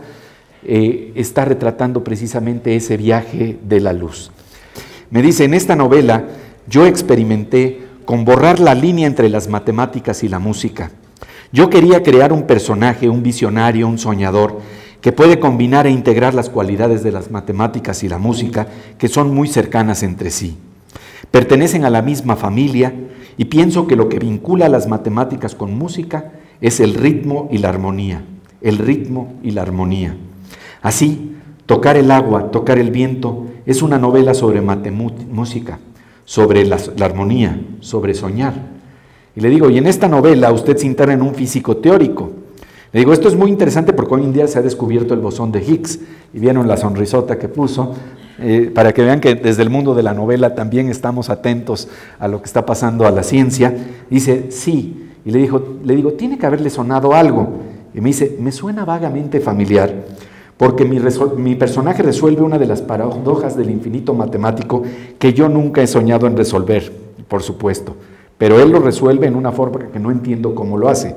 está retratando precisamente ese viaje de la luz. Me dice, en esta novela yo experimenté con borrar la línea entre las matemáticas y la música. Yo quería crear un personaje, un visionario, un soñador, que puede combinar e integrar las cualidades de las matemáticas y la música, que son muy cercanas entre sí. Pertenecen a la misma familia y pienso que lo que vincula las matemáticas con música es el ritmo y la armonía. El ritmo y la armonía. Así, Tocar el agua, tocar el viento, es una novela sobre música, sobre la armonía, sobre soñar. Y le digo, y en esta novela usted se interna en un físico teórico. Le digo, esto es muy interesante porque hoy en día se ha descubierto el bosón de Higgs, y vieron la sonrisota que puso, para que vean que desde el mundo de la novela también estamos atentos a lo que está pasando a la ciencia. Dice, sí, y le digo, tiene que haberle sonado algo. Y me dice, me suena vagamente familiar, porque mi personaje resuelve una de las paradojas del infinito matemático que yo nunca he soñado en resolver, por supuesto, pero él lo resuelve en una forma que no entiendo cómo lo hace.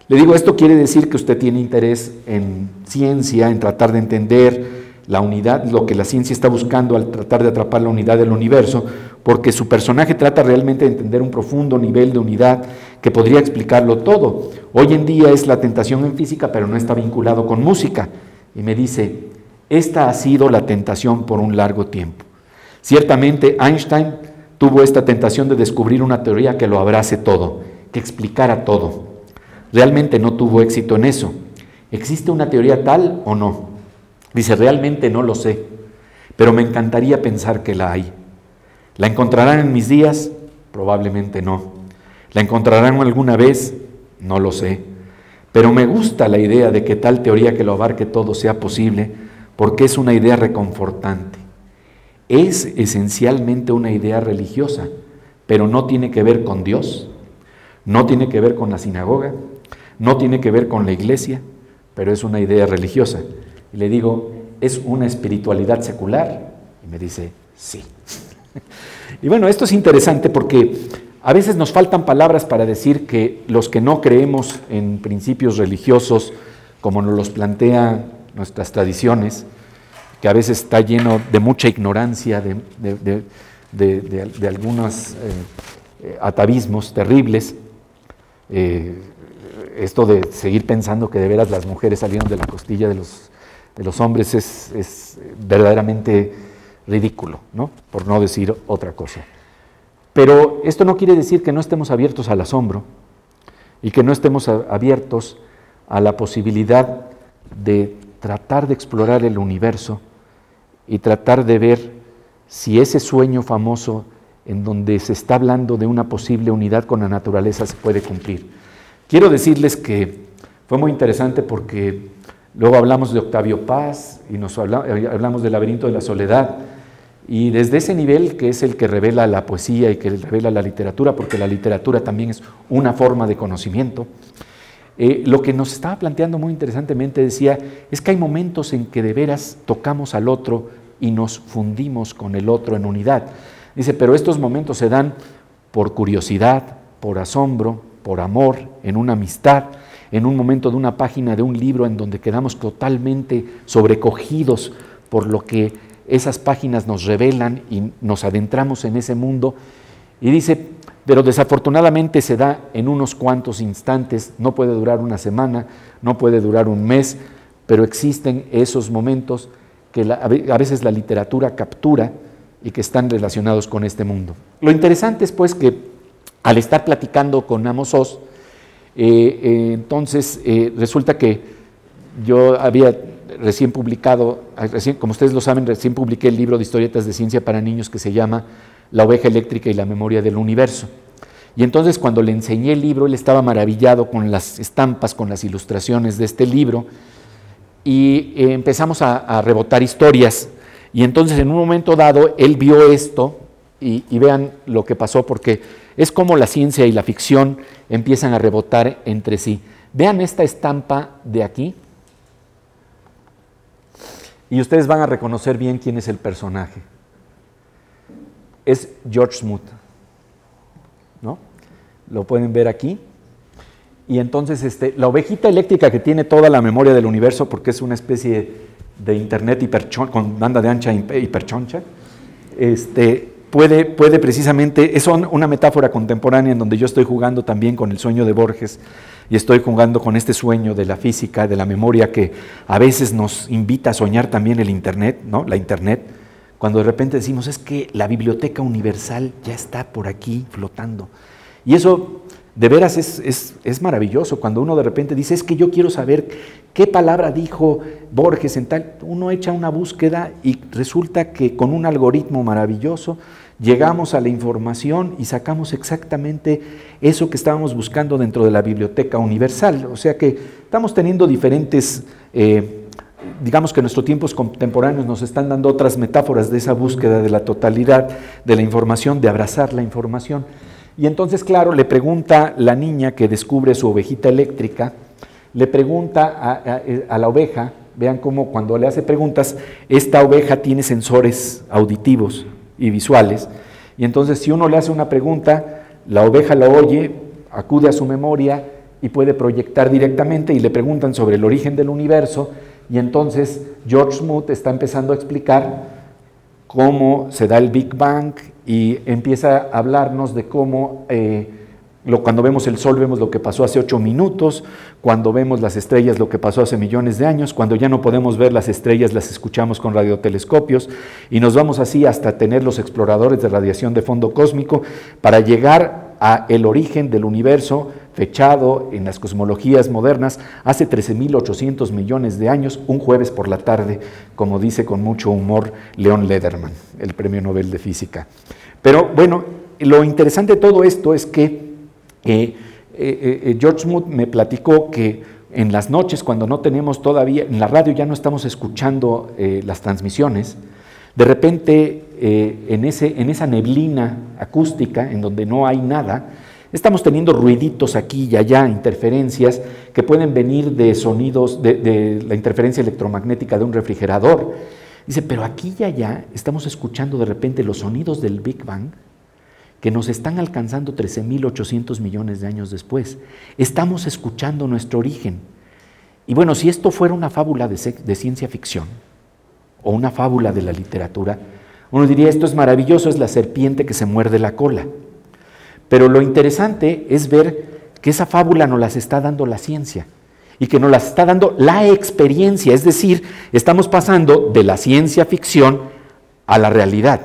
Le digo, esto quiere decir que usted tiene interés en ciencia, en tratar de entender la unidad, lo que la ciencia está buscando al tratar de atrapar la unidad del universo, porque su personaje trata realmente de entender un profundo nivel de unidad que podría explicarlo todo. Hoy en día es la tentación en física, pero no está vinculado con música. Y me dice, esta ha sido la tentación por un largo tiempo. Ciertamente Einstein tuvo esta tentación de descubrir una teoría que lo abrace todo, que explicara todo. Realmente no tuvo éxito en eso. ¿Existe una teoría tal o no? Dice, realmente no lo sé, pero me encantaría pensar que la hay. ¿La encontrarán en mis días? Probablemente no. ¿La encontrarán alguna vez? No lo sé. Pero me gusta la idea de que tal teoría que lo abarque todo sea posible, porque es una idea reconfortante. Es esencialmente una idea religiosa, pero no tiene que ver con Dios, no tiene que ver con la sinagoga, no tiene que ver con la iglesia, pero es una idea religiosa. Y le digo, ¿es una espiritualidad secular? Y me dice, sí. Y bueno, esto es interesante porque a veces nos faltan palabras para decir que los que no creemos en principios religiosos, como nos los plantean nuestras tradiciones, que a veces está lleno de mucha ignorancia, de algunos atavismos terribles, esto de seguir pensando que de veras las mujeres salieron de la costilla de los hombres es verdaderamente ridículo, ¿no? Por no decir otra cosa. Pero esto no quiere decir que no estemos abiertos al asombro y que no estemos abiertos a la posibilidad de tratar de explorar el universo y tratar de ver si ese sueño famoso en donde se está hablando de una posible unidad con la naturaleza se puede cumplir. Quiero decirles que fue muy interesante porque luego hablamos de Octavio Paz y hablamos del laberinto de la soledad, y desde ese nivel, que es el que revela la poesía y que revela la literatura, porque la literatura también es una forma de conocimiento, lo que nos estaba planteando muy interesantemente decía, es que hay momentos en que de veras tocamos al otro y nos fundimos con el otro en unidad. Dice, pero estos momentos se dan por curiosidad, por asombro, por amor, en una amistad, en un momento de una página de un libro en donde quedamos totalmente sobrecogidos por lo que esas páginas nos revelan y nos adentramos en ese mundo. Y dice, pero desafortunadamente se da en unos cuantos instantes, no puede durar una semana, no puede durar un mes, pero existen esos momentos que a veces la literatura captura y que están relacionados con este mundo. Lo interesante es pues que al estar platicando con Amos Oz, entonces resulta que yo había recién publicado, como ustedes lo saben, recién publiqué el libro de historietas de ciencia para niños que se llama La oveja eléctrica y la memoria del universo. Y entonces cuando le enseñé el libro, él estaba maravillado con las estampas, con las ilustraciones de este libro, y empezamos a rebotar historias. Y entonces en un momento dado, él vio esto, y vean lo que pasó, porque es como la ciencia y la ficción empiezan a rebotar entre sí. Vean esta estampa de aquí, y ustedes van a reconocer bien quién es el personaje. Es George Smoot, ¿no? Lo pueden ver aquí. Y entonces la ovejita eléctrica que tiene toda la memoria del universo, porque es una especie de internet con banda de ancha hiperchoncha, puede precisamente, es una metáfora contemporánea en donde yo estoy jugando también con el sueño de Borges y estoy jugando con este sueño de la física, de la memoria que a veces nos invita a soñar también el internet, ¿no? La internet, cuando de repente decimos, es que la biblioteca universal ya está por aquí flotando. Y eso de veras es maravilloso, cuando uno de repente dice, es que yo quiero saber qué palabra dijo Borges en tal, uno echa una búsqueda y resulta que con un algoritmo maravilloso llegamos a la información y sacamos exactamente eso que estábamos buscando dentro de la biblioteca universal. O sea que estamos teniendo diferentes, digamos que nuestros tiempos contemporáneos nos están dando otras metáforas de esa búsqueda de la totalidad de la información, de abrazar la información. Y entonces, claro, le pregunta la niña que descubre su ovejita eléctrica, le pregunta a la oveja, vean cómo cuando le hace preguntas, esta oveja tiene sensores auditivos y visuales, y entonces si uno le hace una pregunta, la oveja la oye, acude a su memoria y puede proyectar directamente, y le preguntan sobre el origen del universo, y entonces George Smoot está empezando a explicar cómo se da el Big Bang y empieza a hablarnos de cómo cuando vemos el Sol vemos lo que pasó hace 8 minutos, cuando vemos las estrellas lo que pasó hace millones de años, cuando ya no podemos ver las estrellas las escuchamos con radiotelescopios y nos vamos así hasta tener los exploradores de radiación de fondo cósmico para llegar a el origen del universo fechado en las cosmologías modernas hace 13.800 millones de años, un jueves por la tarde, como dice con mucho humor Leon Lederman, el Premio Nobel de Física. Pero bueno, lo interesante de todo esto es que George Smoot me platicó que en las noches, cuando no tenemos todavía, en la radio ya no estamos escuchando las transmisiones, De repente, en esa neblina acústica, en donde no hay nada, estamos teniendo ruiditos aquí y allá, interferencias que pueden venir de sonidos, de la interferencia electromagnética de un refrigerador. Dice, pero aquí y allá estamos escuchando de repente los sonidos del Big Bang que nos están alcanzando 13.800 millones de años después. Estamos escuchando nuestro origen. Y bueno, si esto fuera una fábula de ciencia ficción o una fábula de la literatura, uno diría, esto es maravilloso, es la serpiente que se muerde la cola. Pero lo interesante es ver que esa fábula nos las está dando la ciencia y que nos las está dando la experiencia, es decir, estamos pasando de la ciencia ficción a la realidad.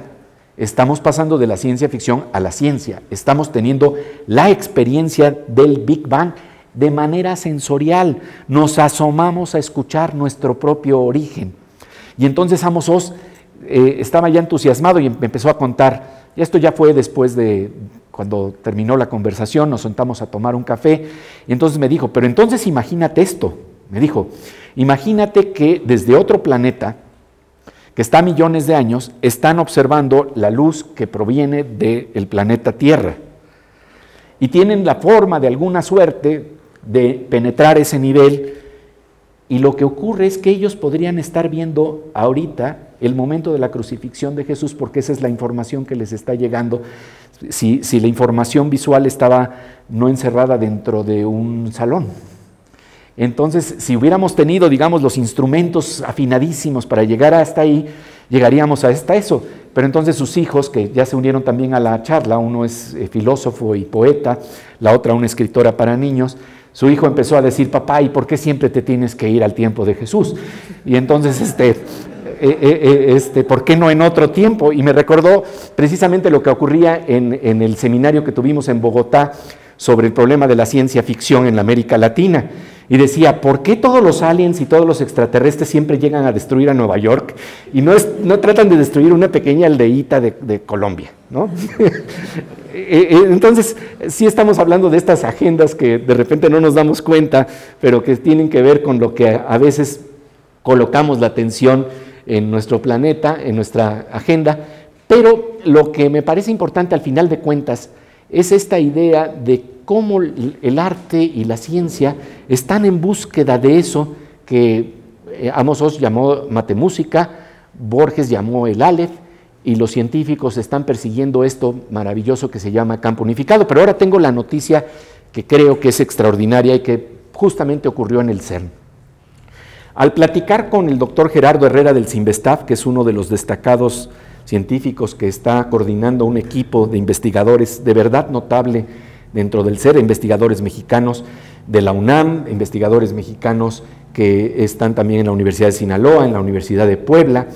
Estamos pasando de la ciencia ficción a la ciencia. Estamos teniendo la experiencia del Big Bang de manera sensorial. Nos asomamos a escuchar nuestro propio origen. Y entonces Amos Oz estaba ya entusiasmado y me empezó a contar. Y esto ya fue después de cuando terminó la conversación, nos sentamos a tomar un café. Y entonces me dijo, pero entonces imagínate esto. Me dijo, imagínate que desde otro planeta, que está a millones de años, están observando la luz que proviene del planeta Tierra. Y tienen la forma, de alguna suerte, de penetrar ese nivel. Y lo que ocurre es que ellos podrían estar viendo ahorita el momento de la crucifixión de Jesús, porque esa es la información que les está llegando. Si la información visual estaba no encerrada dentro de un salón. Entonces, si hubiéramos tenido, digamos, los instrumentos afinadísimos para llegar hasta ahí, llegaríamos hasta eso. Pero entonces sus hijos, que ya se unieron también a la charla, uno es filósofo y poeta, la otra una escritora para niños, su hijo empezó a decir, papá, ¿y por qué siempre te tienes que ir al tiempo de Jesús? Y entonces, ¿por qué no en otro tiempo? Y me recordó precisamente lo que ocurría en el seminario que tuvimos en Bogotá sobre el problema de la ciencia ficción en la América Latina. Y decía, ¿por qué todos los aliens y todos los extraterrestres siempre llegan a destruir a Nueva York y no tratan de destruir una pequeña aldeíta de Colombia, ¿no? Entonces, sí estamos hablando de estas agendas que de repente no nos damos cuenta, pero que tienen que ver con lo que a veces colocamos la atención en nuestro planeta, en nuestra agenda. Pero lo que me parece importante al final de cuentas es esta idea de cómo el arte y la ciencia están en búsqueda de eso que Amos Oz llamó matemúsica, Borges llamó el Aleph, y los científicos están persiguiendo esto maravilloso que se llama campo unificado. Pero ahora tengo la noticia que creo que es extraordinaria y que justamente ocurrió en el CERN. Al platicar con el doctor Gerardo Herrera del CIMBESTAF, que es uno de los destacados científicos que está coordinando un equipo de investigadores de verdad notable dentro del CERN, investigadores mexicanos de la UNAM, investigadores mexicanos que están también en la Universidad de Sinaloa, en la Universidad de Puebla.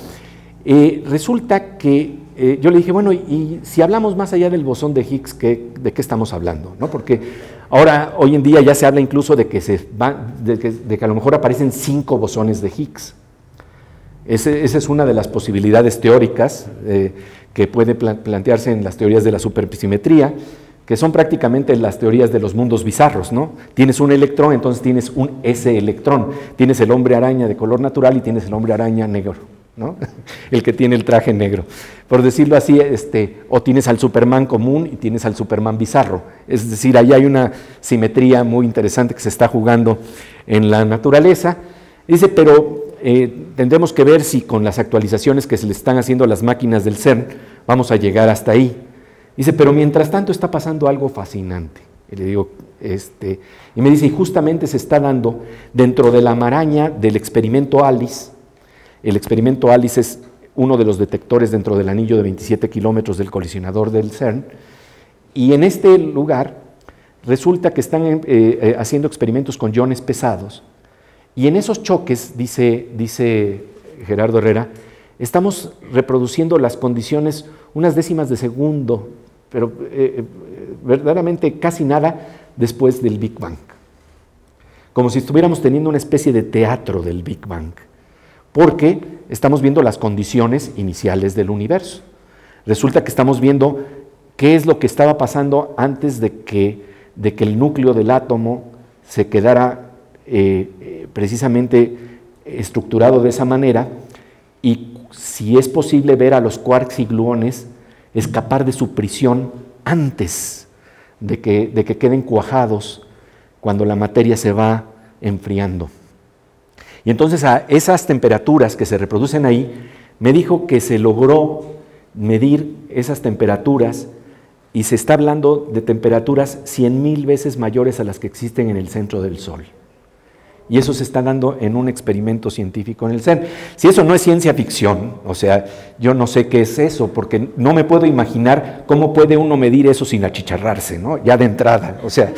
Resulta que yo le dije, bueno, y si hablamos más allá del bosón de Higgs, ¿de qué estamos hablando? ¿No? Porque hoy en día ya se habla incluso de que a lo mejor aparecen 5 bosones de Higgs. Esa es una de las posibilidades teóricas que puede plantearse en las teorías de la supersimetría, que son prácticamente las teorías de los mundos bizarros, ¿no? Tienes un electrón, entonces tienes un S-electrón. Tienes el hombre araña de color natural y tienes el hombre araña negro, ¿no? El que tiene el traje negro. Por decirlo así, o tienes al Superman común y tienes al Superman bizarro. Es decir, ahí hay una simetría muy interesante que se está jugando en la naturaleza. Dice, pero tendremos que ver si con las actualizaciones que se le están haciendo a las máquinas del CERN vamos a llegar hasta ahí. Dice, pero mientras tanto está pasando algo fascinante. Y le digo, y me dice, y justamente se está dando dentro de la maraña del experimento ALICE. El experimento ALICE es uno de los detectores dentro del anillo de 27 kilómetros del colisionador del CERN. Y en este lugar resulta que están haciendo experimentos con iones pesados. Y en esos choques, dice Gerardo Herrera, estamos reproduciendo las condiciones unas décimas de segundo, pero verdaderamente casi nada después del Big Bang. Como si estuviéramos teniendo una especie de teatro del Big Bang, porque estamos viendo las condiciones iniciales del universo. Resulta que estamos viendo qué es lo que estaba pasando antes de que el núcleo del átomo se quedara precisamente estructurado de esa manera, y si es posible ver a los quarks y gluones escapar de su prisión antes de que queden cuajados cuando la materia se va enfriando. Y entonces a esas temperaturas que se reproducen ahí, me dijo que se logró medir esas temperaturas y se está hablando de temperaturas 100,000 veces mayores a las que existen en el centro del Sol. Y eso se está dando en un experimento científico en el CERN. Si eso no es ciencia ficción, o sea, yo no sé qué es eso, porque no me puedo imaginar cómo puede uno medir eso sin achicharrarse, ¿no? Ya de entrada. O sea,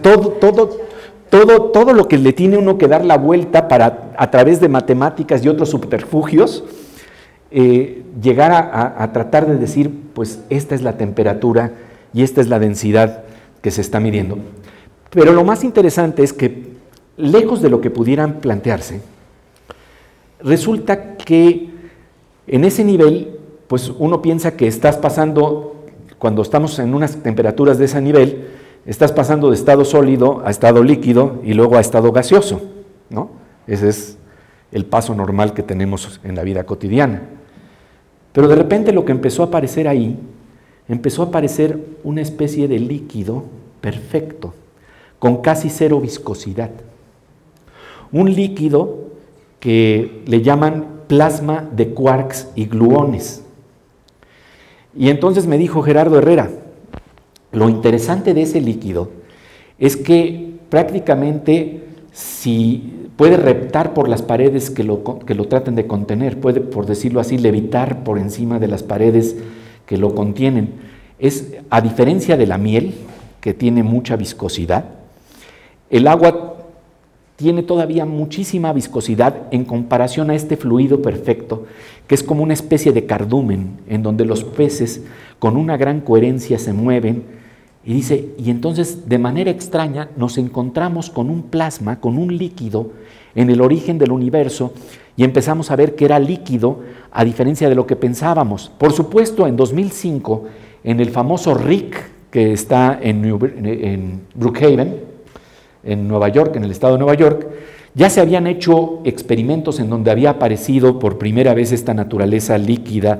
todo lo que le tiene uno que dar la vuelta para, a través de matemáticas y otros subterfugios, llegar a tratar de decir, pues esta es la temperatura y esta es la densidad que se está midiendo. Pero lo más interesante es que, lejos de lo que pudieran plantearse, resulta que en ese nivel, pues uno piensa que estás pasando, cuando estamos en unas temperaturas de ese nivel, estás pasando de estado sólido a estado líquido y luego a estado gaseoso, ¿no? Ese es el paso normal que tenemos en la vida cotidiana. Pero de repente lo que empezó a aparecer ahí, empezó a aparecer una especie de líquido perfecto, con casi cero viscosidad. Un líquido que le llaman plasma de quarks y gluones. Y entonces me dijo Gerardo Herrera, lo interesante de ese líquido es que prácticamente si puede reptar por las paredes que lo traten de contener, puede, por decirlo así, levitar por encima de las paredes que lo contienen. A diferencia de la miel, que tiene mucha viscosidad, el agua tiene todavía muchísima viscosidad en comparación a este fluido perfecto, que es como una especie de cardumen, en donde los peces con una gran coherencia se mueven, y dice, y entonces de manera extraña nos encontramos con un plasma, con un líquido en el origen del universo, y empezamos a ver que era líquido, a diferencia de lo que pensábamos. Por supuesto, en 2005, en el famoso RIC, que está en Brookhaven, en Nueva York, en el estado de Nueva York, ya se habían hecho experimentos en donde había aparecido por primera vez esta naturaleza líquida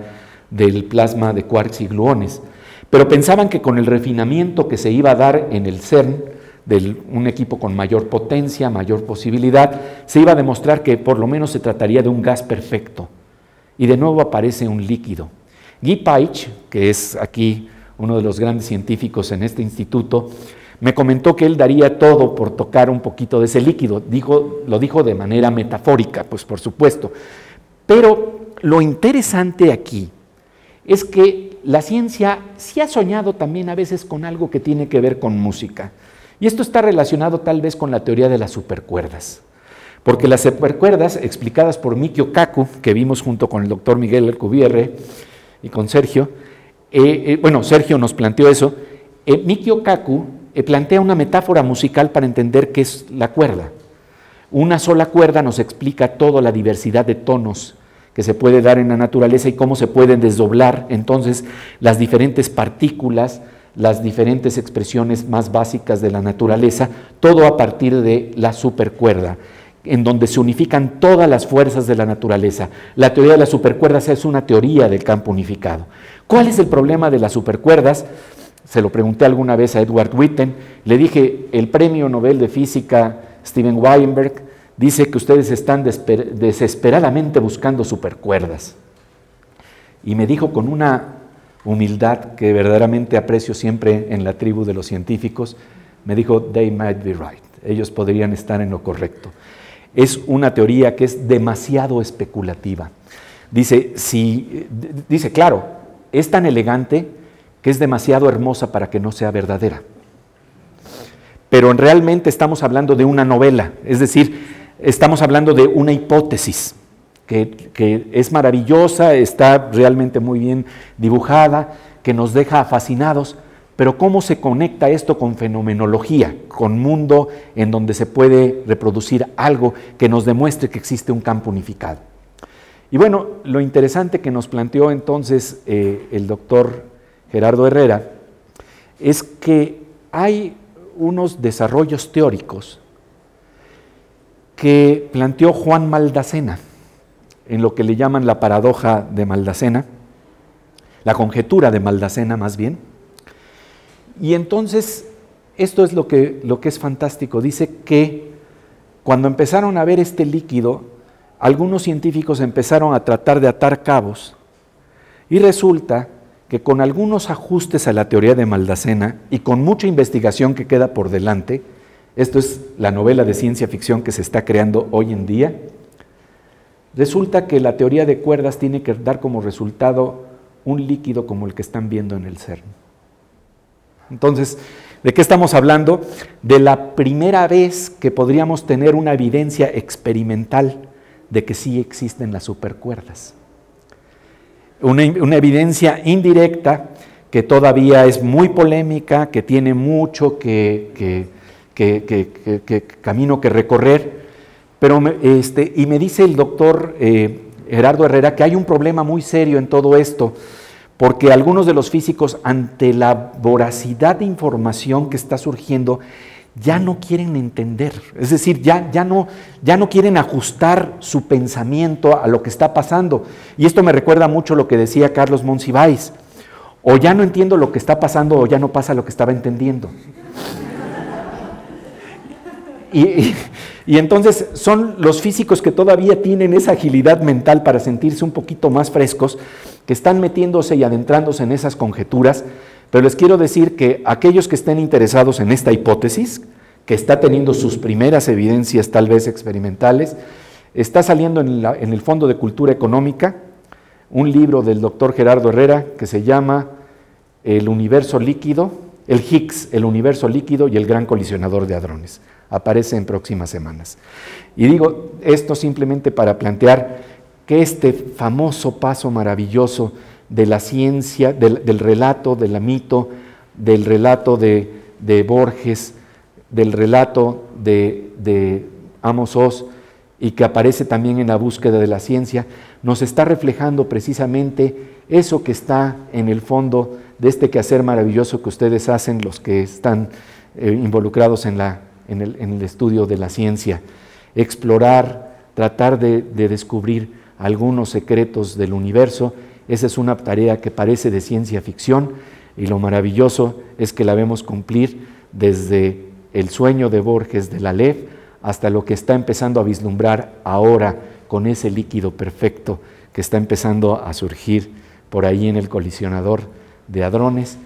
del plasma de quarks y gluones. Pero pensaban que con el refinamiento que se iba a dar en el CERN, de un equipo con mayor potencia, mayor posibilidad, se iba a demostrar que por lo menos se trataría de un gas perfecto. Y de nuevo aparece un líquido. Guy Paich, que es aquí uno de los grandes científicos en este instituto, me comentó que él daría todo por tocar un poquito de ese líquido. Lo dijo de manera metafórica, pues por supuesto. Pero lo interesante aquí es que la ciencia sí ha soñado también a veces con algo que tiene que ver con música. Y esto está relacionado tal vez con la teoría de las supercuerdas. Porque las supercuerdas, explicadas por Mikio Kaku, que vimos junto con el doctor Miguel Alcubierre y con Sergio, Sergio nos planteó eso, Mikio Kaku plantea una metáfora musical para entender qué es la cuerda. Una sola cuerda nos explica toda la diversidad de tonos que se puede dar en la naturaleza y cómo se pueden desdoblar entonces las diferentes partículas, las diferentes expresiones más básicas de la naturaleza, todo a partir de la supercuerda, en donde se unifican todas las fuerzas de la naturaleza. La teoría de las supercuerdas es una teoría del campo unificado. ¿Cuál es el problema de las supercuerdas? Se lo pregunté alguna vez a Edward Witten, le dije, el premio Nobel de Física Steven Weinberg dice que ustedes están desesperadamente buscando supercuerdas. Y me dijo con una humildad que verdaderamente aprecio siempre en la tribu de los científicos, me dijo, they might be right, ellos podrían estar en lo correcto. Es una teoría que es demasiado especulativa. Dice, claro, es tan elegante que es demasiado hermosa para que no sea verdadera. Pero realmente estamos hablando de una novela, es decir, estamos hablando de una hipótesis que es maravillosa, está realmente muy bien dibujada, que nos deja fascinados, pero ¿cómo se conecta esto con fenomenología, con mundo en donde se puede reproducir algo que nos demuestre que existe un campo unificado? Y bueno, lo interesante que nos planteó entonces el doctor Gerardo Herrera, es que hay unos desarrollos teóricos que planteó Juan Maldacena. en lo que le llaman la paradoja de Maldacena, la conjetura de Maldacena más bien. Y entonces, esto es lo que es fantástico. Dice que cuando empezaron a ver este líquido, algunos científicos empezaron a tratar de atar cabos y resulta que con algunos ajustes a la teoría de Maldacena y con mucha investigación que queda por delante, esto es la novela de ciencia ficción que se está creando hoy en día, resulta que la teoría de cuerdas tiene que dar como resultado un líquido como el que están viendo en el CERN. Entonces, ¿de qué estamos hablando? De la primera vez que podríamos tener una evidencia experimental de que sí existen las supercuerdas. Una evidencia indirecta que todavía es muy polémica, que tiene mucho camino que recorrer, pero y me dice el doctor Gerardo Herrera que hay un problema muy serio en todo esto, porque algunos de los físicos, ante la voracidad de información que está surgiendo, ya no quieren entender, es decir, ya no quieren ajustar su pensamiento a lo que está pasando. Y esto me recuerda mucho lo que decía Carlos Monsiváis: o ya no entiendo lo que está pasando o ya no pasa lo que estaba entendiendo. Y entonces son los físicos que todavía tienen esa agilidad mental para sentirse un poquito más frescos, que están metiéndose y adentrándose en esas conjeturas. Pero les quiero decir que aquellos que estén interesados en esta hipótesis, que está teniendo sus primeras evidencias tal vez experimentales, está saliendo en el Fondo de Cultura Económica un libro del doctor Gerardo Herrera que se llama El universo líquido, el Higgs, el universo líquido y el gran colisionador de hadrones. Aparece en próximas semanas. Y digo esto simplemente para plantear que este famoso paso maravilloso de la ciencia, del relato, del mito, del relato de Borges, del relato de Amos Oz, y que aparece también en la búsqueda de la ciencia, nos está reflejando precisamente eso que está en el fondo de este quehacer maravilloso que ustedes hacen, los que están involucrados en el estudio de la ciencia. Explorar, tratar de descubrir algunos secretos del universo. Esa es una tarea que parece de ciencia ficción, y lo maravilloso es que la vemos cumplir desde el sueño de Borges del Aleph hasta lo que está empezando a vislumbrar ahora con ese líquido perfecto que está empezando a surgir por ahí en el colisionador de hadrones.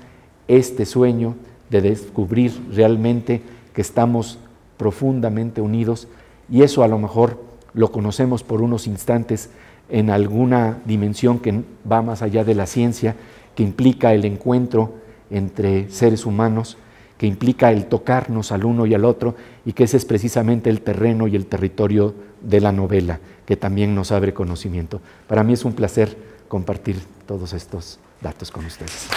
Este sueño de descubrir realmente que estamos profundamente unidos, y eso a lo mejor lo conocemos por unos instantes en alguna dimensión que va más allá de la ciencia, que implica el encuentro entre seres humanos, que implica el tocarnos al uno y al otro, y que ese es precisamente el terreno y el territorio de la novela, que también nos abre conocimiento. Para mí es un placer compartir todos estos datos con ustedes.